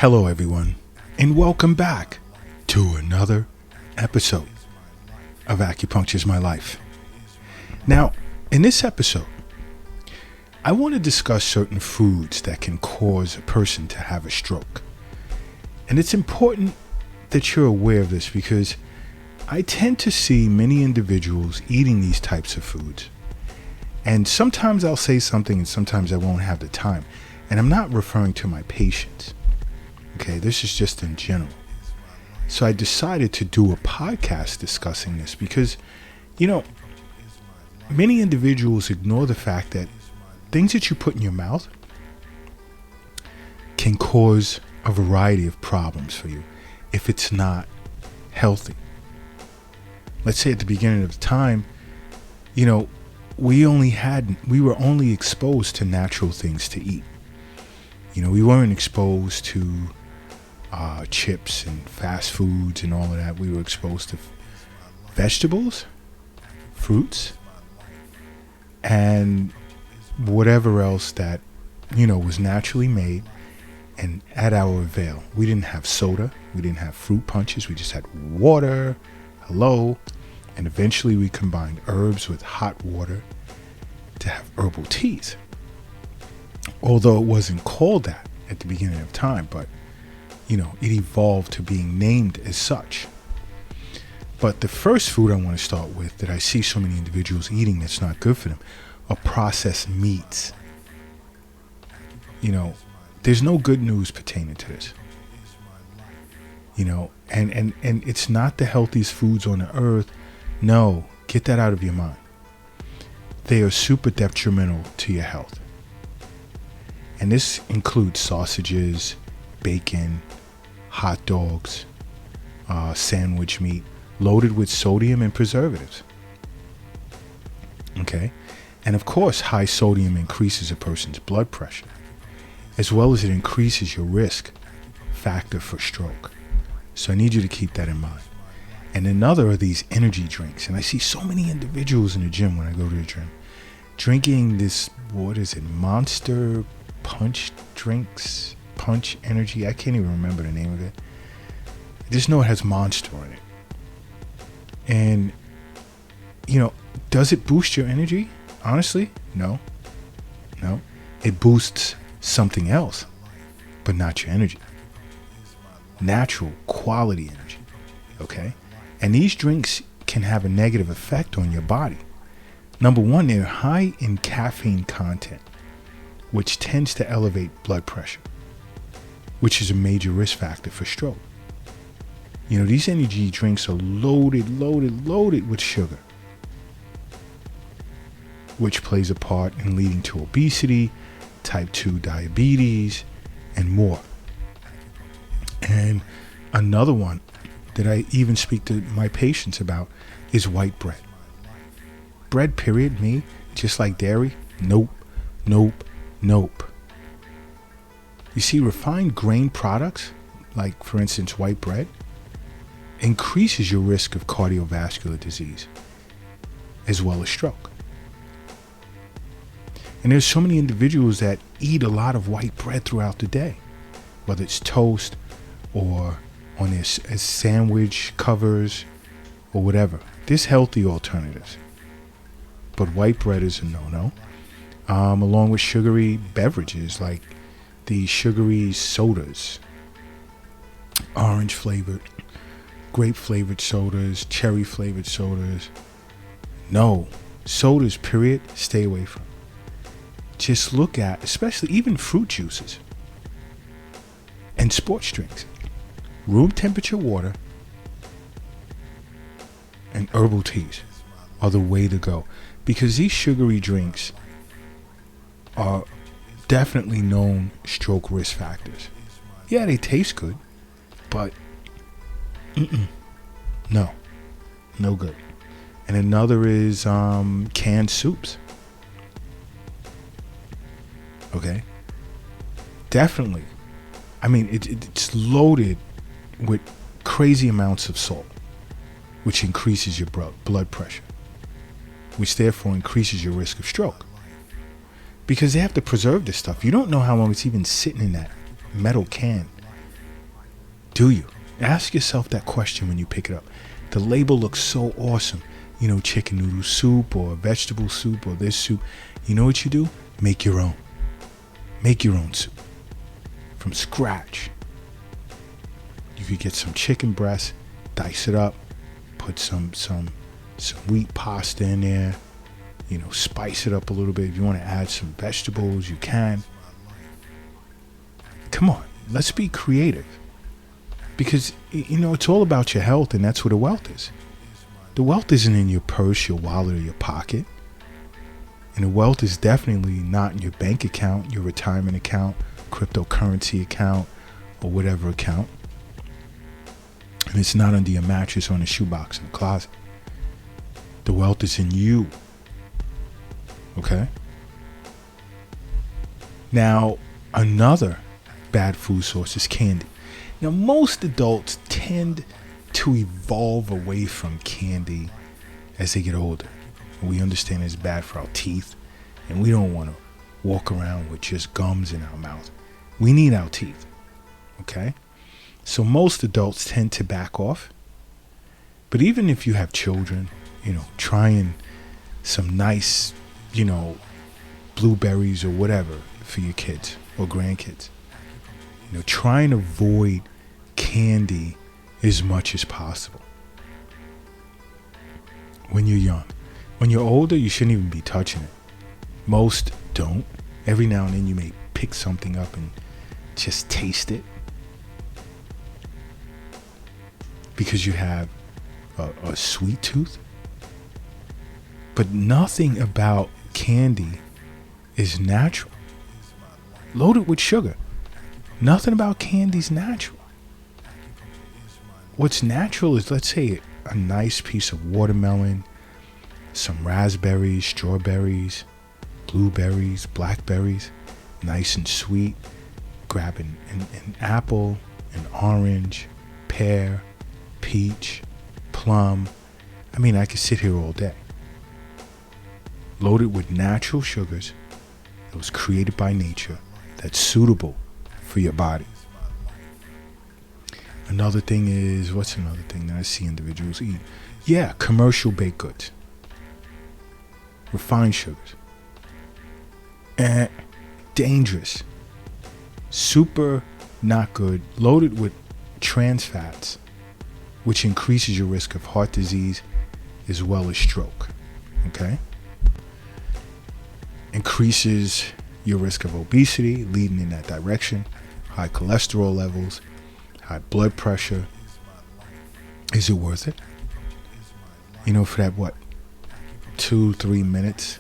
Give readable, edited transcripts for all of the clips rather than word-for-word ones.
Hello, everyone, and welcome back to another episode of Acupuncture is My Life. Now, in this episode, I want to discuss certain foods that can cause a person to have a stroke. And it's important that you're aware of this because I tend to see many individuals eating these types of foods. And sometimes I'll say something and sometimes I won't have the time. And I'm not referring to my patients. Okay, this is just in general. So I decided to do a podcast discussing this because, many individuals ignore the fact that things that you put in your mouth can cause a variety of problems for you if it's not healthy. Let's say at the beginning of the time, we were only exposed to natural things to eat. We weren't exposed to chips and fast foods and all of that. We were exposed to vegetables, fruits, and whatever else that, was naturally made and at our avail. We didn't have soda. We didn't have fruit punches. We just had water. Hello. And eventually we combined herbs with hot water to have herbal teas. Although it wasn't called that at the beginning of time, but it evolved to being named as such. But the first food I want to start with that I see so many individuals eating that's not good for them are processed meats. There's no good news pertaining to this. And it's not the healthiest foods on the earth. No, get that out of your mind. They are super detrimental to your health. And this includes sausages, bacon, hot dogs, sandwich meat, loaded with sodium and preservatives. Okay? And of course, high sodium increases a person's blood pressure, as well as it increases your risk factor for stroke. So I need you to keep that in mind. And another are these energy drinks. And I see so many individuals in the gym when I go to the gym drinking this, Monster Punch drinks, Punch Energy. I can't even remember the name of it. I just know it has Monster in it. And, does it boost your energy? Honestly, no. It boosts something else, but not your energy. Natural quality energy. Okay? And these drinks can have a negative effect on your body. Number one, they're high in caffeine content, which tends to elevate blood pressure, which is a major risk factor for stroke. These energy drinks are loaded with sugar, which plays a part in leading to obesity, type 2 diabetes, and more. And another one that I even speak to my patients about is white bread. Bread, period, me, just like dairy, nope. You see, refined grain products, like for instance white bread, increases your risk of cardiovascular disease, as well as stroke. And there's so many individuals that eat a lot of white bread throughout the day, whether it's toast or on their as sandwich covers or whatever. There's healthy alternatives, but white bread is a no-no. Along with sugary beverages like the sugary sodas, orange flavored, grape flavored sodas, cherry flavored sodas. No, sodas, period, stay away from. Just look at, especially even fruit juices and sports drinks. Room temperature water and herbal teas are the way to go, because these sugary drinks are definitely known stroke risk factors. Yeah, they taste good, but no good. And another is canned soups. Okay, definitely. I mean, it's loaded with crazy amounts of salt, which increases your blood pressure, which therefore increases your risk of stroke. Because they have to preserve this stuff. You don't know how long it's even sitting in that metal can Do you? Ask yourself that question when you pick it up. The label looks so awesome. You know, chicken noodle soup or vegetable soup or this soup. You know what you do? Make your own. Make your own soup from scratch. You could get some chicken breast, dice it up, put some wheat pasta in there, you know, spice it up a little bit. If you want to add some vegetables, you can. Come on, let's be creative. Because, you know, it's all about your health, and that's where the wealth is. The wealth isn't in your purse, your wallet, or your pocket. And the wealth is definitely not in your bank account, your retirement account, cryptocurrency account, or whatever account. And it's not under your mattress or in a shoebox in the closet. The wealth is in you. Okay? Now, another bad food source is candy. Now, most adults tend to evolve away from candy as they get older. We understand it's bad for our teeth, and we don't want to walk around with just gums in our mouth. We need our teeth. Okay? So most adults tend to back off. But even if you have children, you know, trying some nice, you know, blueberries or whatever for your kids or grandkids. You know, try and avoid candy as much as possible when you're young. When you're older, you shouldn't even be touching it. Most don't. Every now and then you may pick something up and just taste it because you have a sweet tooth. But nothing about candy is natural. Loaded with sugar. Nothing about candy is natural. What's natural is, let's say, a nice piece of watermelon, some raspberries, strawberries, blueberries, blackberries, nice and sweet. Grab an apple, an orange, pear, peach, plum. I mean, I could sit here all day. Loaded with natural sugars that was created by nature, that's suitable for your body. Another thing is, what's another thing that I see individuals eat? Yeah, commercial baked goods. Refined sugars. Dangerous. Super not good. Loaded with trans fats, which increases your risk of heart disease as well as stroke. Okay? Increases your risk of obesity, leading in that direction. High cholesterol levels, high blood pressure. Is it worth it? You know, for that, 2-3 minutes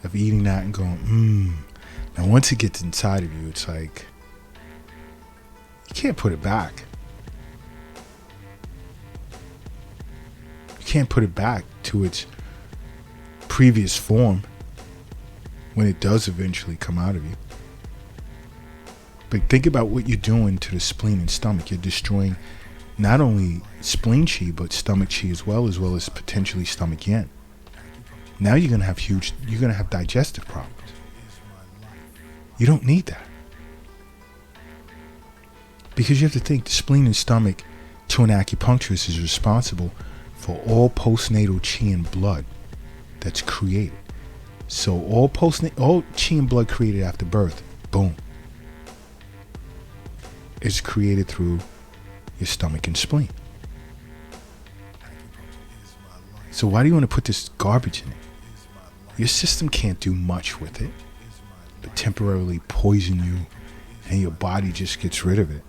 of eating that and going, Now, once it gets inside of you, it's like, you can't put it back. You can't put it back to its previous form when it does eventually come out of you. But think about what you're doing to the spleen and stomach. You're destroying not only spleen chi, but stomach chi as well as potentially stomach yin. Now you're gonna have digestive problems. You don't need that. Because you have to think the spleen and stomach, to an acupuncturist, is responsible for all postnatal chi and blood that's created. So all chi and blood created after birth, boom, is created through your stomach and spleen. So why do you want to put this garbage in it? Your system can't do much with it, but temporarily poison you, and your body just gets rid of it.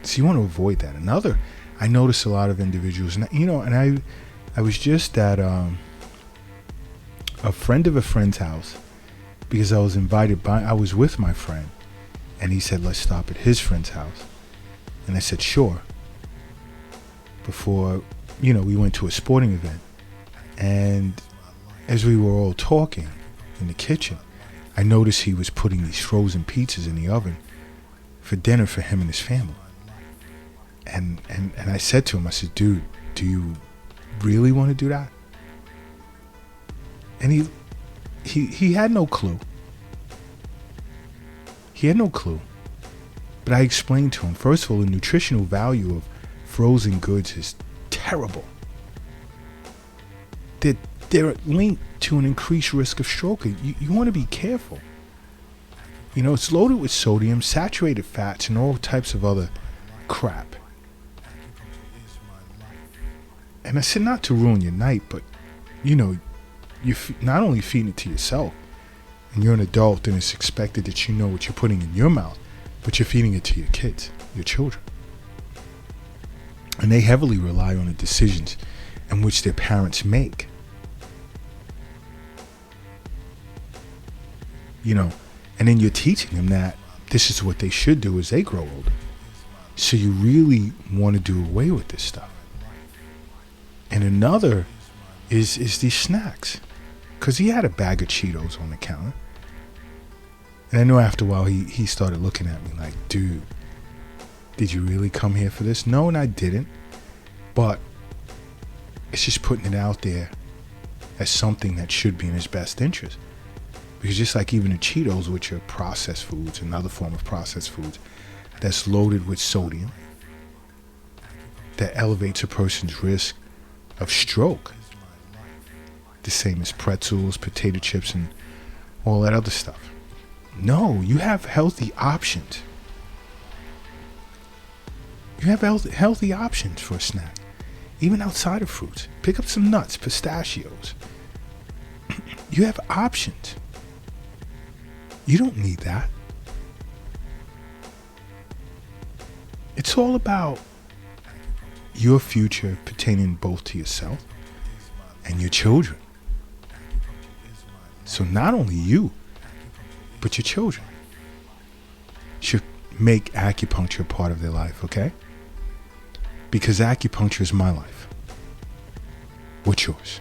So you want to avoid that. Another, I notice a lot of individuals, and I was just at a friend of a friend's house because I was with my friend, and he said, let's stop at his friend's house. And I said, sure. Before, we went to a sporting event. And as we were all talking in the kitchen, I noticed he was putting these frozen pizzas in the oven for dinner for him and his family. And I said to him, I said, dude, do you really want to do that? And he had no clue. He had no clue. But I explained to him, first of all, the nutritional value of frozen goods is terrible. They're linked to an increased risk of stroke. You want to be careful. It's loaded with sodium, saturated fats, and all types of other crap. And I said, not to ruin your night, but, you're not only feeding it to yourself, and you're an adult and it's expected that you know what you're putting in your mouth, but you're feeding it to your kids, your children. And they heavily rely on the decisions in which their parents make. And then you're teaching them that this is what they should do as they grow older. So you really want to do away with this stuff. And another is these snacks. Because he had a bag of Cheetos on the counter. And I know after a while he started looking at me like, dude, did you really come here for this? No, and I didn't. But it's just putting it out there as something that should be in his best interest. Because just like even the Cheetos, which are processed foods, another form of processed foods, that's loaded with sodium, that elevates a person's risk of stroke. The same as pretzels, potato chips, and all that other stuff. No, you have healthy options. You have healthy options for a snack, even outside of fruits. Pick up some nuts, pistachios. You have options. You don't need that. It's all about your future pertaining both to yourself and your children. So not only you, but your children should make acupuncture a part of their life, okay? Because acupuncture is my life. What's yours?